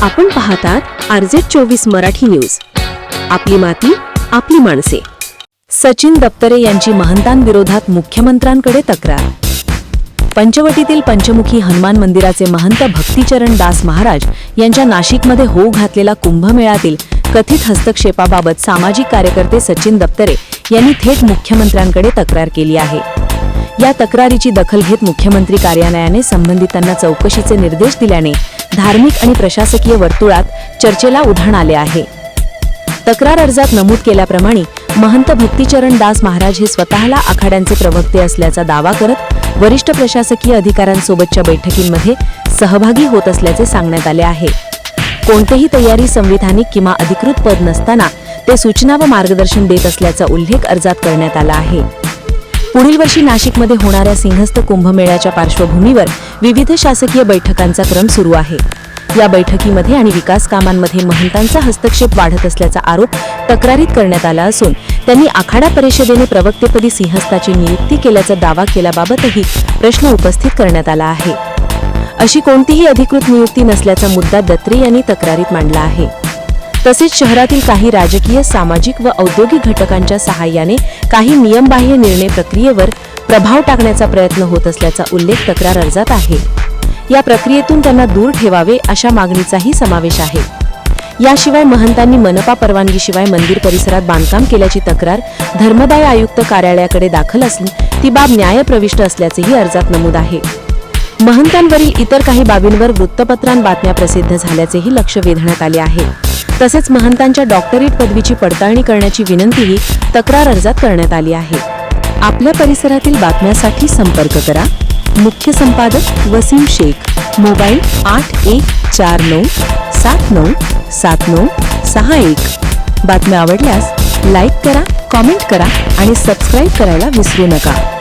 आपण पाहतात RZ24 Marathi news. आपली माती आपली माणसे. सचिन दप्तरे यांची महंतांविरोधात मुख्यमंत्र्यांकडे तक्रार. पंचवटीतील पंचमुखी हनुमान मंदिराचे महंत भक्तिचरण दास महाराज यांच्या नाशिकमध्ये होऊ घातलेला कुंभमेळ्यातील कथित हस्तक्षेपाबाबत सामाजिक कार्यकर्ते सचिन दप्तरे यांनी थेट मुख्यमंत्र्यांकडे तक्रार केली आहे. या तक्रारीची दखल घेत मुख्यमंत्री कार्यालयाने संबंधितांना चौकशीचे निर्देश दिल्याने धार्मिक आणि प्रशासकीय वर्तुळात चर्चेला उधाण आले आहे. तक्रार अर्जात नमूद केल्याप्रमाणे महंत भक्तिचरण दास महाराज हे स्वतःला आखाड्यांचे प्रवक्ते असल्याचा दावा करत वरिष्ठ प्रशासकीय अधिकाऱ्यांसोबतच्या बैठकींमध्ये सहभागी होत असल्याचे सांगण्यात आले आहे. कोणतेही तयारी संविधानिक किंवा अधिकृत पद नसताना ते सूचना व मार्गदर्शन देत असल्याचा उल्लेख अर्जात करण्यात आला आहे. पुढील वर्षी नाशिकमध्ये होणाऱ्या सिंहस्थ कुंभमेळ्याच्या पार्श्वभूमीवर विविध शासकीय बैठकांचा क्रम सुरू आहे. या बैठकीमध्ये आणि विकास कामांमध्ये महंतांचा हस्तक्षेप वाढत असल्याचा आरोप तक्रारीत करण्यात आला असून त्यांनी आखाडा परिषदेने प्रवक्तेपदी सिंहस्थाची नियुक्ती केल्याचा दावा केल्याबाबतही प्रश्न उपस्थित करण्यात आला आहे. अशी कोणतीही अधिकृत नियुक्ती नसल्याचा मुद्दा दत्रे यांनी तक्रारीत मांडला आहे. तसेच शहरातील काही राजकीय, सामाजिक व औद्योगिक घटकांच्या सहाय्याने काही नियमबाह्य निर्णय प्रक्रियेवर प्रभाव टाकण्याचा प्रयत्न होत असल्याचा उल्लेख तक्रार अर्जात आहे. या प्रक्रियेतून त्यांना दूर ठेवावे अशा मागणीचाही समावेश आहे. याशिवाय महंतांनी मनपा परवानगीशिवाय मंदिर परिसरात बांधकाम केल्याची तक्रार धर्मदाय आयुक्त कार्यालयाकडे दाखल असून ती बाब न्यायप्रविष्ट असल्याचेही अर्जात नमूद आहे. महंतांवरील इतर काही बाबींवर वृत्तपत्रांत बातम्या प्रसिद्ध झाल्याचेही लक्ष वेधण्यात आले आहे. तसेच महंतांच्या डॉक्टरेट पदवीची पडताळणी करण्याची विनंतीही तक्रार अर्जात करण्यात आली आहे. आपल्या परिसरातील बातम्यांसाठी संपर्क करा. मुख्य संपादक वसीम शेख. मोबाईल 8149797961. बातम्या आवडल्यास लाईक करा, कॉमेंट करा आणि सबस्क्राईब करायला विसरू नका.